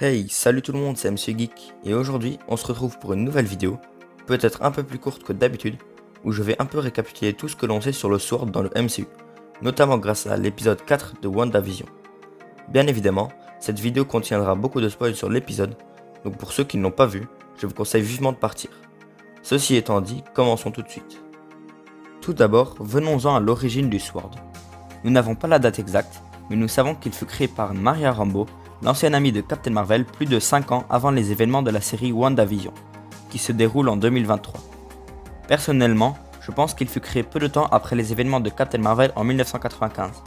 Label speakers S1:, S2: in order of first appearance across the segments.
S1: Hey, salut tout le monde, c'est MC Geek, et aujourd'hui on se retrouve pour une nouvelle vidéo, peut-être un peu plus courte que d'habitude, où je vais un peu récapituler tout ce que l'on sait sur le Sword dans le MCU, notamment grâce à l'épisode 4 de WandaVision. Bien évidemment, cette vidéo contiendra beaucoup de spoils sur l'épisode, donc pour ceux qui ne l'ont pas vu, je vous conseille vivement de partir. Ceci étant dit, commençons tout de suite. Tout d'abord, venons-en à l'origine du Sword. Nous n'avons pas la date exacte, mais nous savons qu'il fut créé par Maria Rambeau, l'ancienne amie de Captain Marvel, plus de 5 ans avant les événements de la série WandaVision, qui se déroule en 2023. Personnellement, je pense qu'il fut créé peu de temps après les événements de Captain Marvel en 1995.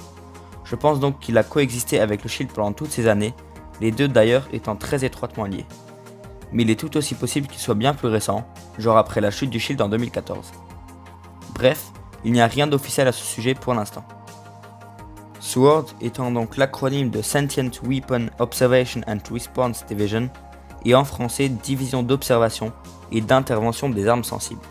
S1: Je pense donc qu'il a coexisté avec le Shield pendant toutes ces années, les deux d'ailleurs étant très étroitement liés. Mais il est tout aussi possible qu'il soit bien plus récent, genre après la chute du Shield en 2014. Bref, il n'y a rien d'officiel à ce sujet pour l'instant. SWORD étant donc l'acronyme de Sentient Weapon Observation and Response Division, et en français Division d'observation et d'intervention des armes sensibles.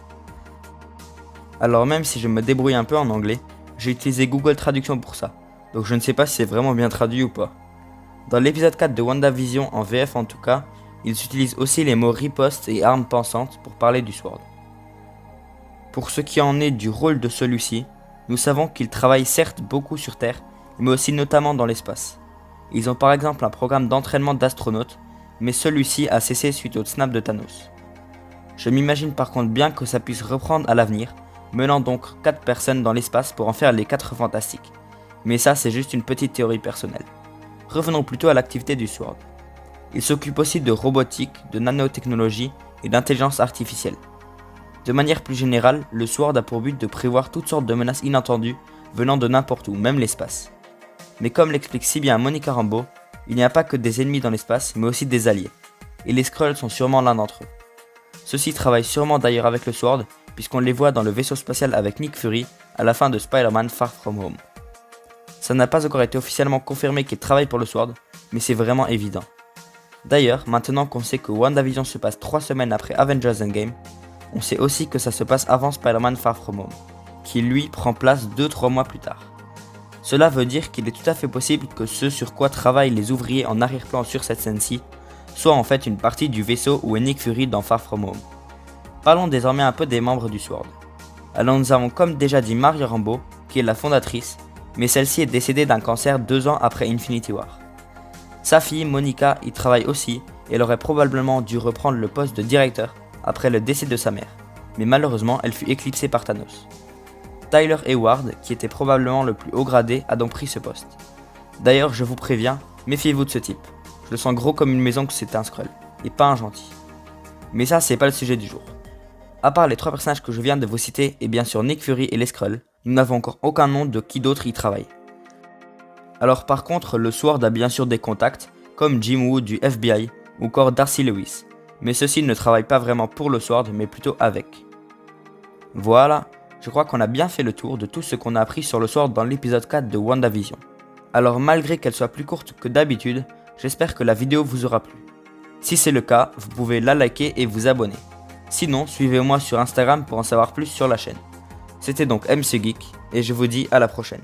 S1: Alors même si je me débrouille un peu en anglais, j'ai utilisé Google Traduction pour ça, donc je ne sais pas si c'est vraiment bien traduit ou pas. Dans l'épisode 4 de WandaVision en VF en tout cas, ils utilisent aussi les mots riposte et armes pensantes pour parler du SWORD. Pour ce qui en est du rôle de celui-ci, nous savons qu'il travaille certes beaucoup sur Terre, mais aussi notamment dans l'espace. Ils ont par exemple un programme d'entraînement d'astronautes, mais celui-ci a cessé suite au snap de Thanos. Je m'imagine par contre bien que ça puisse reprendre à l'avenir, menant donc 4 personnes dans l'espace pour en faire les 4 fantastiques. Mais ça c'est juste une petite théorie personnelle. Revenons plutôt à l'activité du SWORD. Il s'occupe aussi de robotique, de nanotechnologie et d'intelligence artificielle. De manière plus générale, le SWORD a pour but de prévoir toutes sortes de menaces inattendues venant de n'importe où, même l'espace. Mais comme l'explique si bien Monica Rambeau, il n'y a pas que des ennemis dans l'espace, mais aussi des alliés. Et les Skrulls sont sûrement l'un d'entre eux. Ceux-ci travaillent sûrement d'ailleurs avec le SWORD, puisqu'on les voit dans le vaisseau spatial avec Nick Fury à la fin de Spider-Man Far From Home. Ça n'a pas encore été officiellement confirmé qu'ils travaillent pour le SWORD, mais c'est vraiment évident. D'ailleurs, maintenant qu'on sait que WandaVision se passe 3 semaines après Avengers Endgame, on sait aussi que ça se passe avant Spider-Man Far From Home, qui lui prend place 2-3 mois plus tard. Cela veut dire qu'il est tout à fait possible que ce sur quoi travaillent les ouvriers en arrière-plan sur cette scène-ci soit en fait une partie du vaisseau où est Nick Fury dans Far From Home. Parlons désormais un peu des membres du SWORD. Alors nous avons comme déjà dit Maria Rambeau, qui est la fondatrice, mais celle-ci est décédée d'un cancer 2 ans après Infinity War. Sa fille Monica y travaille aussi et elle aurait probablement dû reprendre le poste de directeur après le décès de sa mère, mais malheureusement elle fut éclipsée par Thanos. Tyler Hayward, qui était probablement le plus haut gradé, a donc pris ce poste. D'ailleurs, je vous préviens, méfiez-vous de ce type. Je le sens gros comme une maison que c'est un Skrull, et pas un gentil. Mais ça, c'est pas le sujet du jour. À part les 3 personnages que je viens de vous citer, et bien sûr Nick Fury et les Skrulls, nous n'avons encore aucun nom de qui d'autre y travaille. Alors par contre, le SWORD a bien sûr des contacts, comme Jim Woo du FBI, ou encore Darcy Lewis, mais ceux-ci ne travaillent pas vraiment pour le SWORD, mais plutôt avec. Voilà. Je crois qu'on a bien fait le tour de tout ce qu'on a appris sur le SWORD dans l'épisode 4 de WandaVision. Alors malgré qu'elle soit plus courte que d'habitude, j'espère que la vidéo vous aura plu. Si c'est le cas, vous pouvez la liker et vous abonner. Sinon, suivez-moi sur Instagram pour en savoir plus sur la chaîne. C'était donc MC Geek, et je vous dis à la prochaine.